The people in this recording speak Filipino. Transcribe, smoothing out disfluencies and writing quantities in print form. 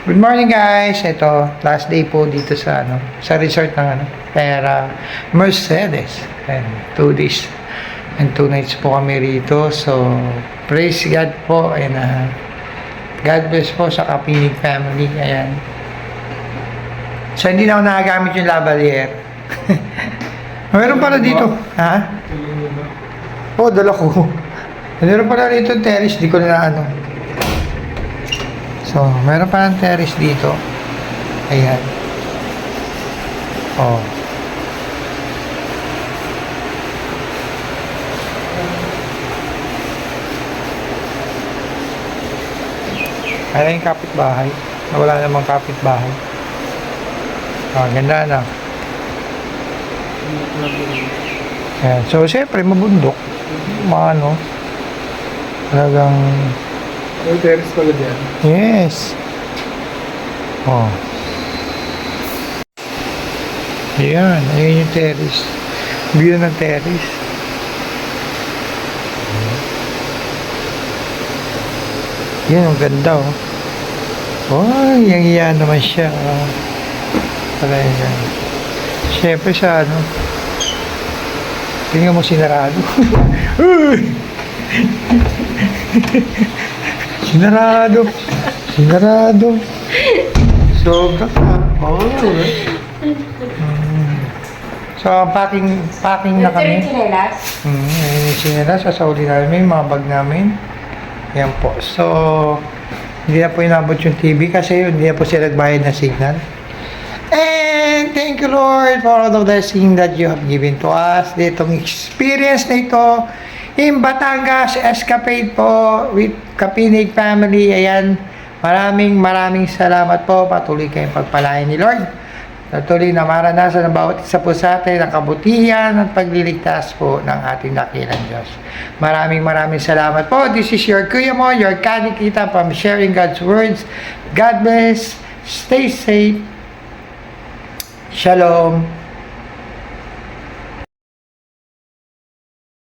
Good morning guys. Ito, last day po dito sa sa resort ng Pera Mercedes. And 2 days and 2 nights po kami rito. So, praise God po and God bless po sa Kapinig family. Ayan. So, hindi na ako nakagamit yung lavalier. Meron pala dito. Ha? Oo, dala ko. Meron pala dito terrace. Di ko na So, meron pa ng terrace dito. Ayan. Oh. Ayan yung kapitbahay. Wala namang kapitbahay. Ganda na. Ayan. So, siyempre, mabundok. Mga talagang may terrace pala dyan. yes. Oh. Ayan. Ayan yung terrace. View ng terrace. Yan, ang ganda oh. Oh, yang naman siya. Talaga. Siyempre sa tingnan mo sinarado. Sinarado. Sobra ka. Oh. So, packing na kami. Chinelas? Ayan yung chinelas. Sasauli namin yung mga bag namin. Ayan po. So, hindi na po inabot yung TV kasi hindi na po sila nagbayad ng signal. And thank you Lord for all the blessing that you have given to us. Ditong experience na ito in Batangas Escapade po with Kapinig family. Ayan, maraming salamat po. Patuloy kayong pagpalain ni Lord. Patuloy na maranasan ng bawat isa po sa atin ang kabutihan at pagliligtas po ng ating dakilang Diyos. Maraming salamat po. This is your Kuya Mo, your Kanikita from sharing God's words. God bless. Stay safe. Shalom.